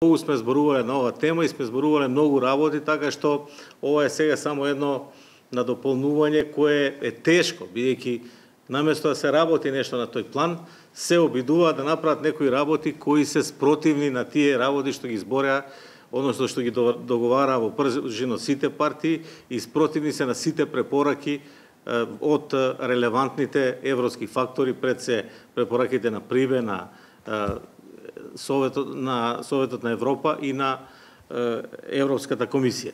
Многу сме зборувале на оваа тема и сме зборувале многу работи, така што ова е сега само едно надополнување кое е тешко, бидејќи наместо да се работи нешто на тој план, се обидуваат да направат некои работи кои се спротивни на тие работи што ги збореа, односно што ги договараа во пржино сите партии и спротивни се на сите препораки од релевантните европски фактори, пред се препораките на ПРИБЕ, на Советот на Европа и на Европската комисија.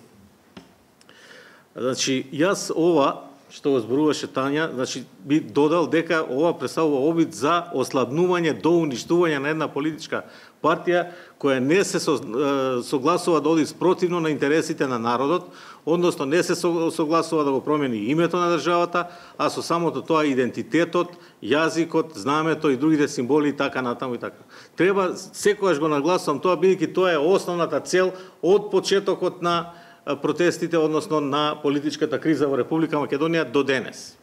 Значи, јас ова што го зборуваше Тања, значи би додал дека ова представува обид за ослабнување до уништување на една политичка партија која не се согласува да оди спротивно на интересите на народот, односно не се согласува да го промени името на државата, а со самото тоа идентитетот, јазикот, знамето и другите символи и така натаму и така. Треба секогаш го нагласувам тоа, бидејќи тоа е основната цел од почетокот на протестите, односно на политичката криза во Република Македонија до денес.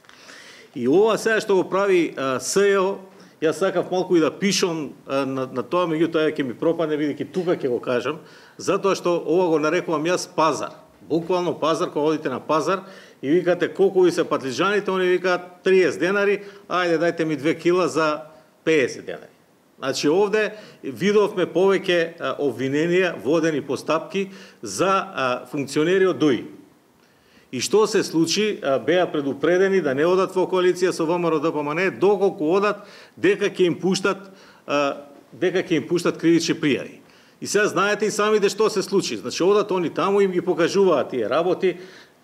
И ова сега што го прави СЈО, јас сакав малку и да пишам на тоа, меѓутоа ќе ми пропадне, бидејќи тука ќе го кажам, затоа што ова го нарекувам јас пазар. Буквално пазар, кога одите на пазар и викате колку ви се патлиџаните, они викаат 30 денари, ајде дајте ми 2 кила за 50 денари. Значи овде видовме повеќе обвиненија, водени постапки за функционери од ДУИ. И што се случи, беа предупредени да не одат во коалиција со ВМРО ДПМН, доколку одат дека ќе им пуштат кривични пријави. И сега знаете и самите што се случи. Значи одат они таму, им ги покажуваат тие работи,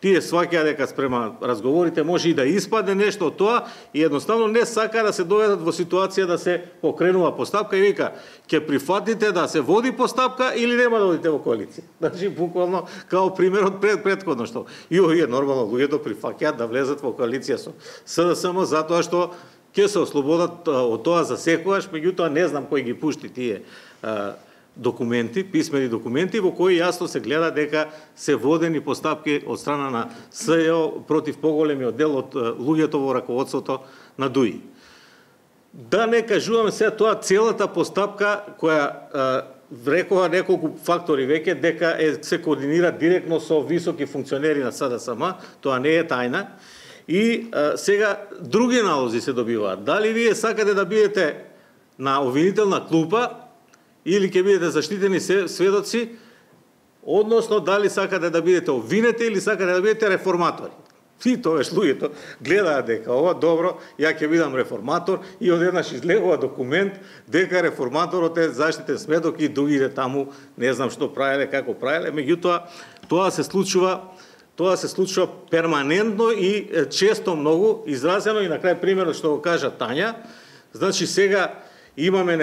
тие сваќаат дека спрема разговорите може и да испадне нешто од тоа и едноставно не сака да се доведат во ситуација да се покренува постапка и вика ќе прифатите да се води постапка или нема да одите во коалиција. Значи буквално као примерот претходно што и овие нормално луѓето прифаќаат да влезат во коалиција со СДСМ затоа што ќе се ослободат од тоа за секогаш, меѓутоа не знам кој ги пушти тие документи, писмени документи во кои јасно се гледа дека се водени постапки од страна на СЈО против поголемиот дел од луѓето во раководството на ДУИ. Да не кажуваме сега тоа целата постапка која рекоа неколку фактори веќе дека се координира директно со високи функционери на СДСМ, тоа не е тајна. И сега други налози се добиваат. Дали вие сакате да бидете на обвинителна клупа или ќе бидете заштитени сведоци, односно дали сакате да бидете обвинети или сакате да бидете реформатори. И тогаш луѓето гледаат дека ова добро, ја ќе бидам реформатор и одеднаш излегува документ дека реформаторот е заштитен сведок и другите таму не знам што правеле, како правеле, меѓутоа тоа се случува перманентно и често многу изразено и на крај примерот што го кажа Тања, значи сега имаме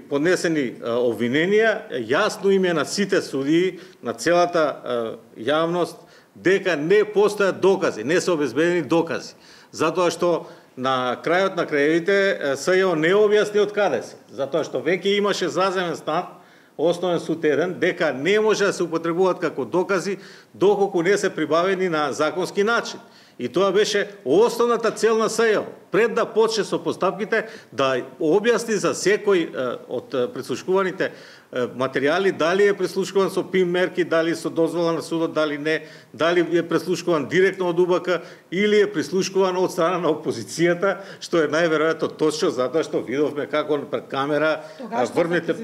поднесени обвиненија, јасно име на сите судии, на целата јавност, дека не постојат докази, не се обезбедени докази. Затоа што на крајот на краевите СЈО не објасни од каде се. Затоа што веќе имаше заземен став, Основен суд 1, дека не може да се употребуваат како докази доколку не се прибавени на законски начин. И тоа беше основната цел на СЈО. Пред да почне со постапките, да објасни за секој од прислушкуваните материјали, дали е прислушкуван со ПИМ мерки, дали со дозвола на судот, дали не, дали е прислушкуван директно од УБК или е прислушкуван од страна на опозицијата, што е најверојатно точно, затоа што видовме како пред камера врнете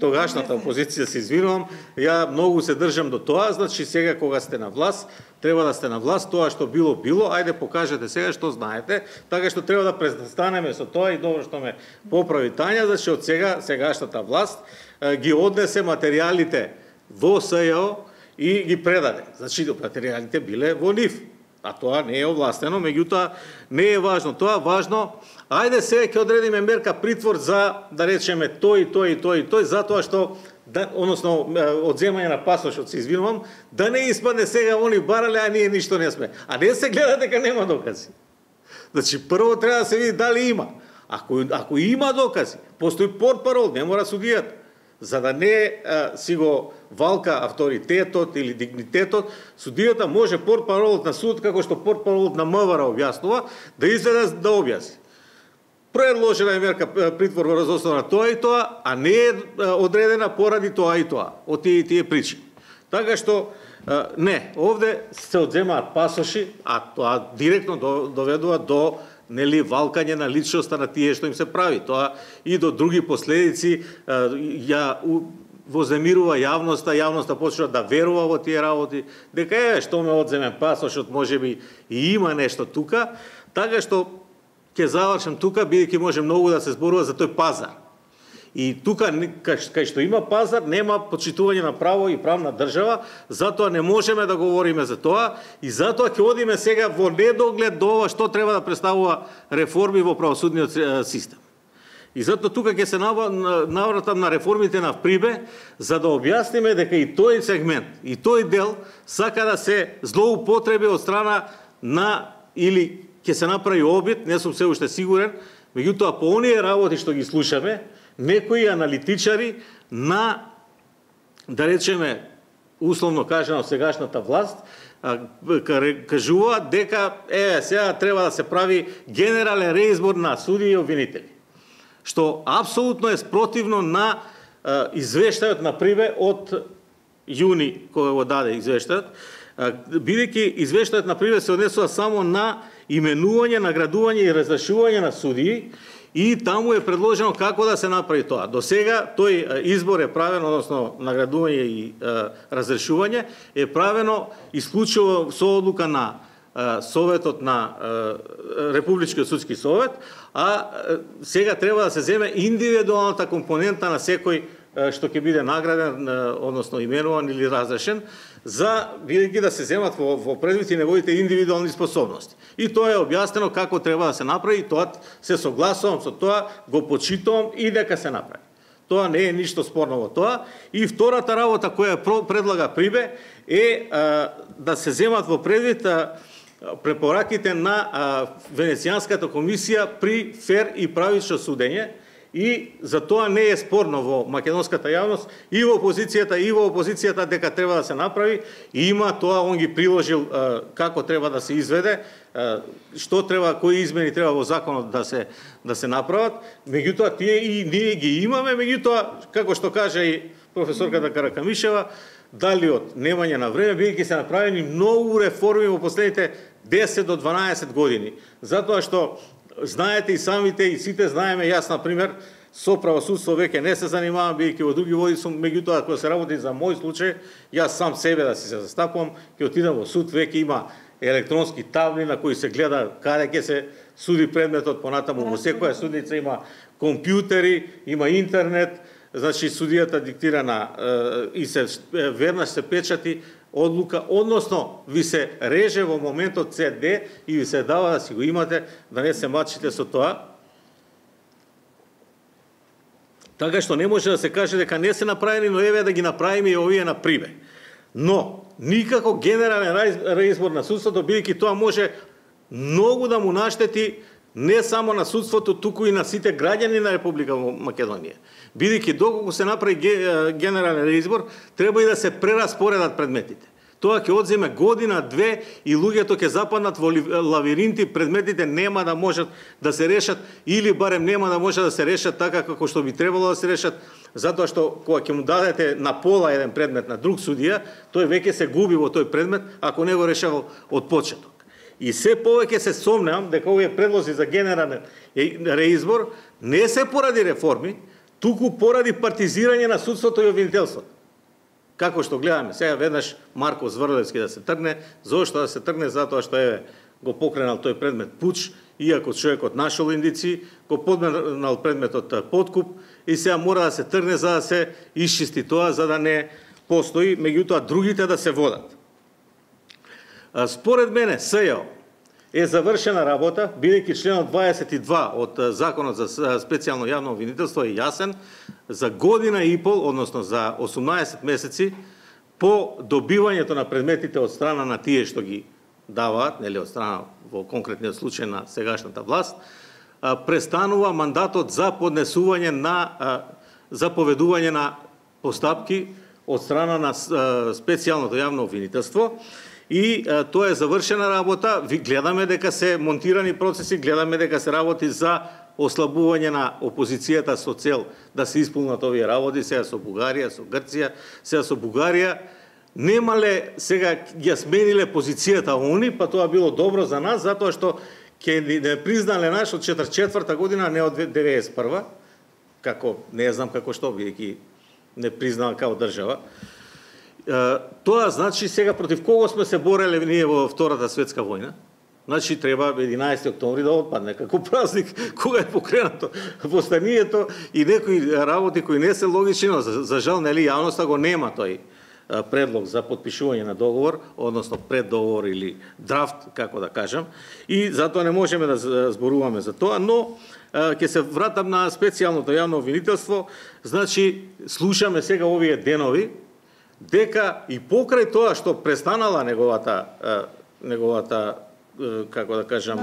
тогашната опозиција, се извинувам, ја многу се држам до тоа, значи сега кога сте на власт, треба да сте на власт, тоа што било, ајде покажете сега што знаете, така што треба да престанеме со тоа и добро што ме поправи Тања, значи од сегашната власт ги однесе материјалите во СЈО и ги предаде. Значи материјалите биле во нив, а тоа не е овластено, меѓутоа не е важно тоа, важно ајде сега ќе одредиме мерка притвор за, да речеме, тој, затоа што, односно, одземање на пасошот, се извинувам, да не испадне сега они барале, а ние ништо не сме. А не се гледа дека нема докази. Значи, прво треба да се види дали има. Ако има докази, постои портпарол, не мора судијата. За да не си го валка авторитетот или дигнитетот, судијата може портпаролот на судот, како што портпаролот на МВР објаснува, да излезе да објасни. предложена е мерка притвор врз основа на тоа и тоа, а не е одредена поради тоа и тоа, од тие причини. Така што не, овде се одземаат пасоши, а тоа директно доведува до валкање на личноста на тие што им се прави. Тоа и до други последици вознемирува јавноста почнува да верува во тие работи, дека што ме одземен пасошот, можеби и има нешто тука, така што ќе завршам тука, бидејќи може многу да се зборува за тој пазар. И тука, кај што има пазар, нема почитување на право и правна држава, затоа не можеме да говориме за тоа и затоа ќе одиме сега во недоглед до ова што треба да представува реформи во правосудниот систем. И затоа тука ќе се навратам на реформите на Прибе, за да објасниме дека и тој сегмент, и тој дел сака да се злоупотреби од страна на, или ќе се направи обид, не сум се уште сигурен, меѓутоа по оние работи што ги слушаме, некои аналитичари на, да речеме, условно кажано сегашната власт, кажуваат дека сега треба да се прави генерален реизбор на судии и обвинители. Што апсолутно е спротивно на извештајот на Прибе од јуни, кога го даде извештајот, бидејќи извештајот на Прибе се однесува само на именување, наградување и разрешување на судии, и таму е предложено како да се направи тоа. До сега тој избор е правен, односно наградување и разрешување, е правено исклучиво со одлука на Советот на Републичкиот судски совет, а сега треба да се земе индивидуалната компонента на секој што ќе биде награден, односно именуван или разрешен, за бидејќи да се земат во предвид и неговите индивидуални способности. И тоа е објаснено како треба да се направи, и тоа се согласувам со тоа, го почитувам и дека се направи. Тоа не е ништо спорно во тоа. И втората работа која предлага Прибе е да се земат во предвид препораките на Венецијанската комисија при фер и правично судење, и за тоа не е спорно во македонската јавност и во опозицијата дека треба да се направи, и има тоа, он ги приложил како треба да се изведе, што треба, кои измени треба во законот да се направат. Меѓутоа тие и ние ги имаме, меѓутоа како што кажа и професорката Каракамишева, дали од немање на време, бидејќи се направени многу реформи во последните 10 до 12 години. Затоа што знаете и самите, и сите знаеме, јас, например, со правосудство веќе не се занимавам, бидејќи во други води сум, меѓутоа, кога се работи за мој случај, јас сам себе да си се застапувам, ќе отидам во суд, веќе има електронски табли на кои се гледа каде ќе се суди предметот, понатаму во секоја судница има компјутери, има интернет, значи судијата диктира и се веднаш се печати одлука, односно ви се реже во моментот CD и ви се дава да си го имате, да не се мачите со тоа. Така што не може да се каже дека не се направени, но еве да ги направиме и овие на Прибе. Но никако генерален реизбор на судството, бидејќи тоа може многу да му наштети не само на судството, туку и на сите граѓани на Република Македонија. Бидејќи доколку се направи генерален реизбор, треба и да се прераспоредат предметите. Тоа ќе одземе година, две и луѓето ќе западнат во лавиринти, предметите нема да можат да се решат, или барем нема да може да се решат така како што би требало да се решат, затоа што кога ќе му дадете на пола еден предмет на друг судија, тој веќе се губи во тој предмет ако не го решава од почеток. И се повеќе се сомневам дека овие предлози за генерален реизбор не се поради реформи, туку поради партизирање на судството и обвинителството. Како што гледаме сега веднаш Марко Зврлевски да се тргне, зошто да се тргне? Затоа што го покренал тој предмет пуч, иако човекот нашол индици, го подменал предметот подкуп и сега мора да се тргне за да се исчисти тоа, за да не постои, меѓутоа другите да се водат. Според мене СЈО е завршена работа, бидејќи членот 22 од Законот за специјално јавно обвинителство е јасен, за година и пол, односно за 18 месеци, по добивањето на предметите од страна на тие што ги даваат, нели од страна во конкретниот случај на сегашната власт, престанува мандатот за поднесување на заповедување на постапки од страна на специјалното јавно обвинителство. И тоа е завршена работа, гледаме дека се монтирани процеси, гледаме дека се работи за ослабување на опозицијата со цел да се исполнат овие работи, сега со Бугарија, со Грција, сега со Бугарија, немале сега ја смениле позицијата они, па тоа било добро за нас, затоа што ќе не признале наш од 44-та година, не од 91-та, како, не знам како што, бидејќи не признава као држава. Тоа значи сега против кого сме се бореле ние во Втората светска војна? Значи треба 11 октомври да отпадне како празник кога е покренато востанието и некои работи кои не се логични, но за жал нели јавноста го нема тој предлог за потпишување на договор, односно преддоговор или драфт, како да кажам, и затоа не можеме да зборуваме за тоа, но ќе се вратам на специјалното јавно обвинителство. Значи слушаме сега овие денови дека и покрај тоа што престанала неговата како да кажам,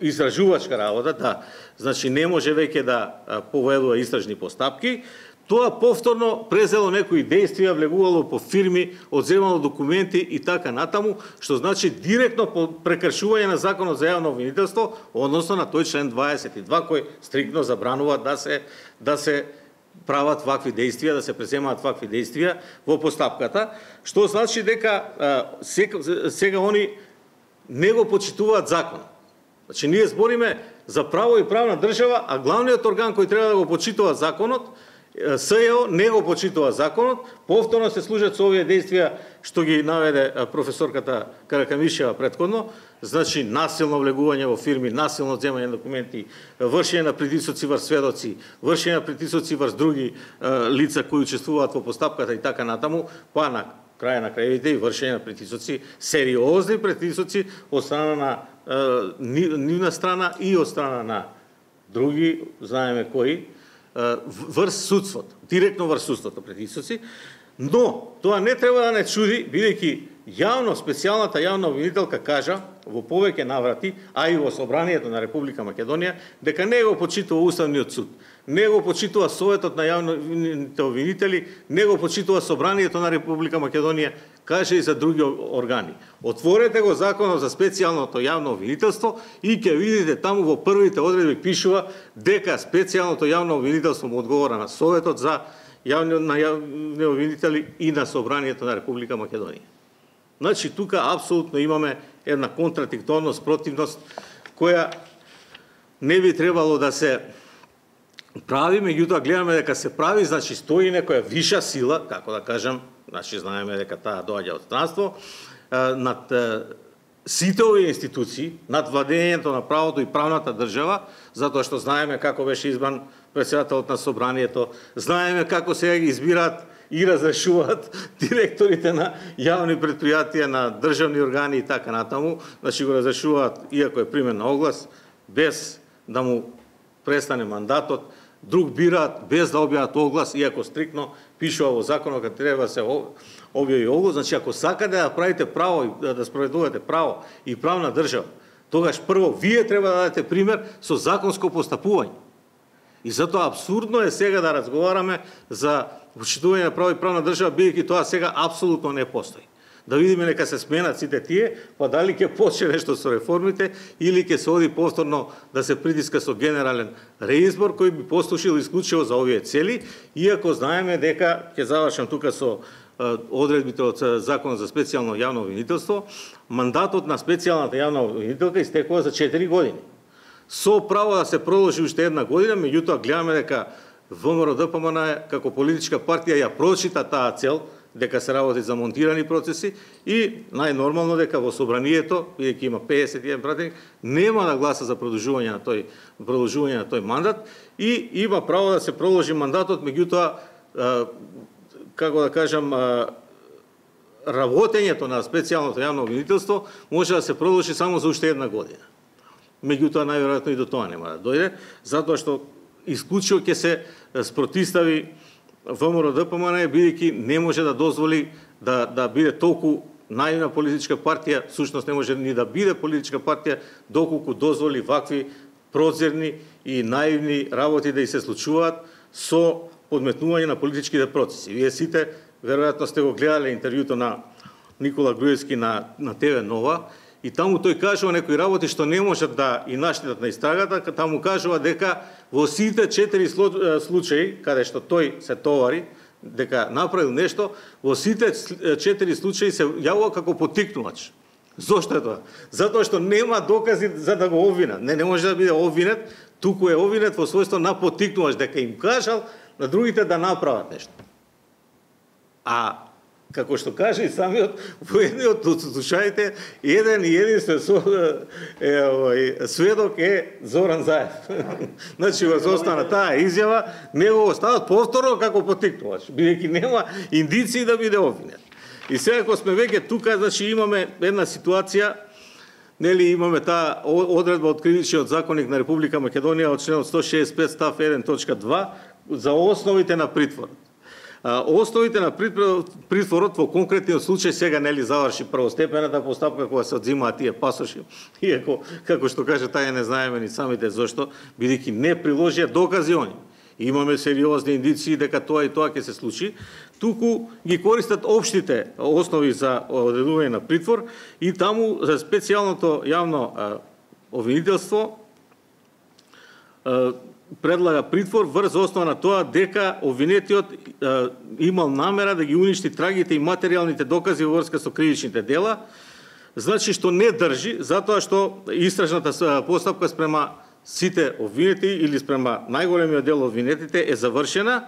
истражувачка работа, да. Значи не може веќе да поведува истражни постапки, тоа повторно презело некои действија, влегувало по фирми, одземало документи и така натаму, што значи директно по прекршување на Законот за јавно обвинителство, односно на тој член 22 кој стриктно забранува да се прават вакви действија, да се преземаат вакви действија во постапката, што значи дека сега они не го почитуваат законот. Значи ние збориме за право и правна држава, а главниот орган кој треба да го почитува законот, СЈО, не го почитува законот, повторно се служат со овие действија што ги наведе професорката Каракамишева претходно, значи насилно влегување во фирми, насилно земање на документи, вршење на притисоци врз сведоци, вршење на притисоци врз други лица кои учествуваат во постапката и така натаму, па на крај на крајевите и вршење на притисоци, сериозни притисоци од страна на нивна страна и од страна на други, знаеме кои, врз судството, директно врз судството притисоци, но тоа не треба да не чуди, бидејќи јавно специјалната јавна обвинителка кажа во повеќе наврати, а и во собранието на Република Македонија, дека не го почитува Уставниот суд, не го почитува Советот на јавните обвинители, не го почитува собранието на Република Македонија, каже и за други органи. Отворете го Законот за специјалното јавно обвинителство и ќе видите таму во првите одредби пишува дека специјалното јавно обвинителство му одговора на Советот за јавни обвинители и на собранието на Република Македонија. Значи тука апсолутно имаме една контрадикторност, противност која не би требало да се прави, меѓутоа гледаме дека се прави, значи стои некоја виша сила, како да кажам, значи знаеме дека таа доаѓа од странство, над сите овие институции, над владењето на правото и правната држава, затоа што знаеме како беше избран председателот на собранието, знаеме како сега ги избираат и разрешуваат директорите на јавни предпријатија, на државни органи и така натаму, значи го разрешуваат, иако е примен на оглас, без да му престане мандатот, друг бираат без да објават оглас, иако стриктно пишува во законот дека треба да се објави оглас. Значи ако сакате да правите право и да спроведувате право и правна држава, тогаш прво вие треба да дадете пример со законско постапување. И затоа апсурдно е сега да разговараме за почитување на право и правна држава, бидејќи тоа сега апсолутно не постои. Да видиме нека се сменат сите тие, па дали ќе почне нешто со реформите или ќе се оди повторно да се притиска со генерален реизбор кој би послужил исклучиво за овие цели, иако знаеме дека, ќе завршам тука со одредбите од Законот за специјално јавно обвинителство, мандатот на специјалната јавна обвинителка истекува за 4 години. Со право да се продолжи уште една година, меѓутоа гледаме дека ВМРО-ДПМН како политичка партија ја прочита таа цел, дека се работи за монтирани процеси и најнормално дека во собранието, бидејќи има 51 пратеник, нема да гласа за продолжување на тој мандат и има право да се продолжи мандатот, меѓутоа како да кажам, работењето на специјалното јавно обвинителство може да се продолжи само за уште една година. Меѓутоа најверојатно и до тоа нема да дојде, затоа што исклучиво ќе се спротистави ВМРО-ДПМН, бидејќи не може да дозволи да биде толку наивна политичка партија, всушност не може ни да биде политичка партија доколку дозволи вакви прозирни и наивни работи да и се случуваат со подметнување на политичките процеси. Вие сите веројатно сте го гледале интервјуто на Никола Груевски на ТВ Нова и таму тој кажува некои работи што не можат да и наштетат на истрагата, таму кажува дека во сите 4 случаи каде што тој се товари дека направил нешто, во сите 4 случаи се јавува како поттикнувач. Зошто е тоа? Затоа што нема докази за да го обвинат. Не може да биде обвинет, туку е обвинет во својство на поттикнувач, дека им кажал на другите да направат нешто. А како што каже и самиот, во едниот од случаите, еден и единствен сведок е Зоран Заев. Значи, во остана таа изјава, него остават повторно како поттикнувач, бидејќи нема индиции да биде обвинет. И сега, кога сме веќе тука, значи имаме една ситуација, нели имаме таа одредба од Кривичниот законник на Република Македонија од членот 165 став 1 точка 2 за основите на притворот. Основите на притворот во конкретниот случај сега нели заврши првостепената постапка кога се одзимаат тие пасоши, иако како што каже тај не знаеме ни самите зошто, бидејќи не приложија докази они. Имаме сериозни индиции дека тоа и тоа ќе се случи, туку ги користат општите основи за одредување на притвор и таму за специјалното јавно обвинителство предлага притвор врз основа на тоа дека обвинетиот имал намера да ги уништи трагите и материјалните докази во врска со кривичните дела, значи што не држи, затоа што истражната постапка спрема сите обвинети или спрема најголемиот дел обвинетите е завршена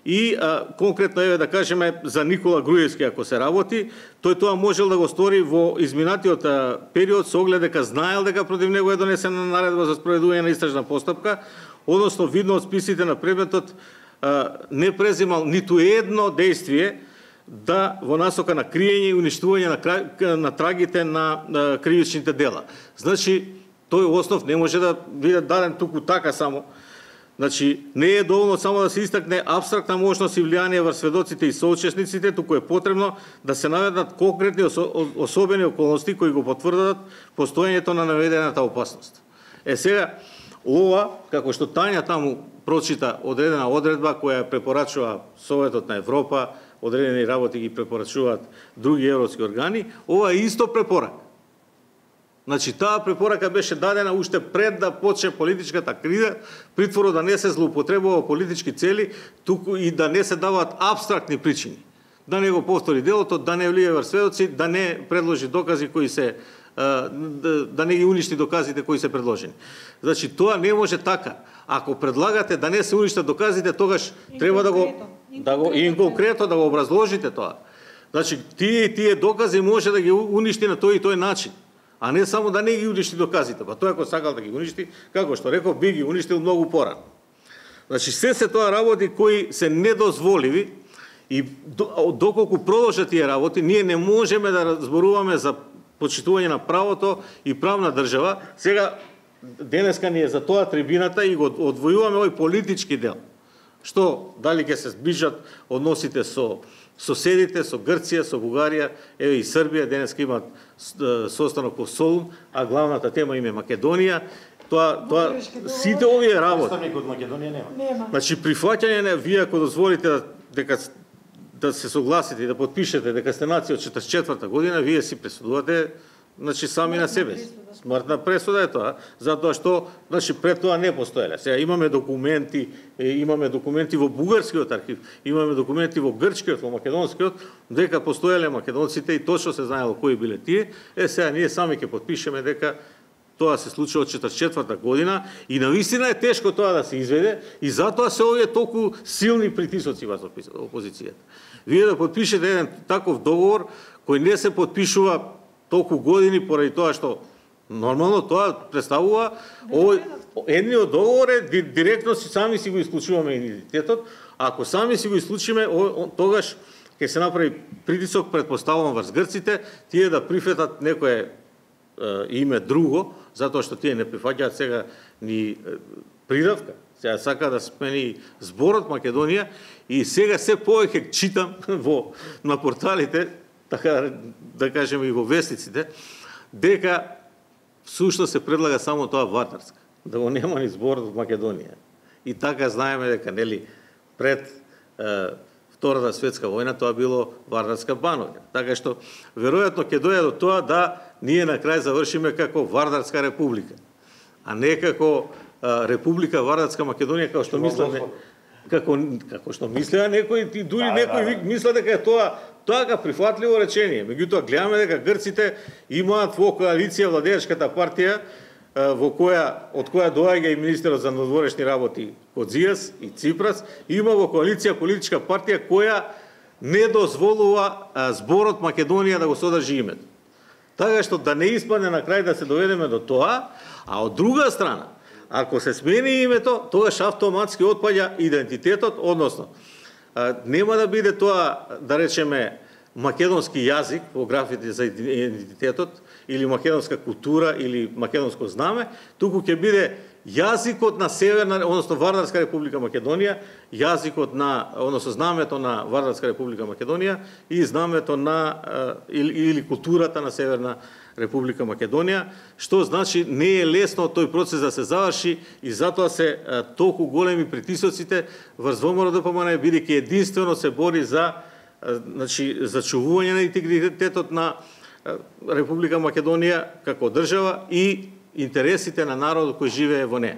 и конкретно еве да кажеме за Никола Груевски ако се работи, тој тоа можел да го стори во изминатиот период со оглед дека знаел дека против него е донесена наредба за спроведување на истражна постапка, односно видно од списите на предметот не преземал ниту едно дејствие да во насока на криење и уништување на трагите на кривичните дела. Значи, тој основ не може да биде даден туку така само. Значи, не е доволно само да се истакне абстрактна можност и влијание врз сведоците и соучесниците, туку е потребно да се наведат конкретни особени околности кои го потврдат постоењето на наведената опасност. Сега, ова, како што Тања таму прочита одредена одредба која препорачува Советот на Европа, одредени работи ги препорачуваат други европски органи, ова е исто препорака. Значи, таа препорака беше дадена уште пред да почне политичката криза, притворот да не се злоупотребува политички цели, туку и да не се даваат абстрактни причини. Да не го повтори делото, да не влие врз сведоци, да не предложи докази кои се да не ги уништи доказите кои се предложени. Значи, тоа не може така. Ако предлагате да не се уништат доказите, тогаш треба да го конкретно да го образложите тоа. Значи, тие докази може да ги уништи на тој и тој начин, а не само да не ги уништи доказите. Па тој ако сакал да ги уништи, како што реков, би ги уништил многу порано. Значи, се тоа работи кои се недозволиви и доколку продолжат тие работи, ние не можеме да разборуваме за почитување на правото и правна држава. Сега, денеска ни е за тоа трибината и го одвојуваме овој политички дел. Што, дали ќе се сближат односите со соседите, со Грција, со Бугарија, еве и Србија, денеска имаат состанок во Солун, а главната тема им е Македонија. Тоа сите овие работи. Представник од Македонија нема. Значи, прифаќање на вие ако дозволите дека да се согласите и да подпишете дека сте нација од 44-та година, вие си пресудувате, значи, сами на себе си. Смртна пресуда е тоа, затоа што, значи, пред тоа не постоеле. Сега имаме документи во бугарскиот архив, имаме документи во грчкиот, во македонскиот, дека постоеле македонците и точно се знаело кои биле тие. Сега ние сами ќе подпишеме дека тоа се случува од 44-та година и навистина е тешко тоа да се изведе и затоа се овие толку силни притисоци врз опозицијата. Вие да подпишете еден таков договор кој не се подпишува толку години поради тоа што нормално тоа представува едниот договор е директно сами си го исклучуваме идентитетот, а ако сами си го исклучиме, тогаш ќе се направи притисок, предпоставувам врз грците, тие да прифатат некое име друго, затоа што тие не прифаќаат сега ни придавка. Сега сака да смени зборот Македонија и сега се повеќе читам на порталите, така да кажеме и во вестниците, дека всушност се предлага само тоа Вардарска, да го нема ни зборот од Македонија. И така знаеме дека нели пред Втората светска војна, тоа било Вардарска Бановина. Така што веројатно ќе дојде до тоа да ние на крај завршиме како Вардарска република, а не како Република Вардарска Македонија, како што мислат како што мислеа некои, и дури некои мислат дека е тоа га прифатливо речение. Меѓутоа гледаме дека грците имаат во коалиција владеачката партија од која доаѓа и министерот за надворешни работи Кодзијас и Ципрас, има во коалиција политичка партија која не дозволува зборот Македонија да го содржи името. Така што да не испадне на крај да се доведеме до тоа, а од друга страна, ако се смени името, тогаш автоматски отпаѓа идентитетот, односно нема да биде тоа, да речеме, македонски јазик во графите за идентитетот, или македонска култура, или македонско знаме, туку ќе биде јазикот на Северна, односно Вардарска република Македонија, јазикот на, односно знамето на Вардарска република Македонија и знамето на или културата на Северна република Македонија, што значи не е лесно тој процес да се заврши и затоа се толку големи притисоците врз ВМРО-ДПМН, бидејќи единствено се бори за зачувување на интегритетот на Република Македонија како држава и интересите на народот кој живее во неа.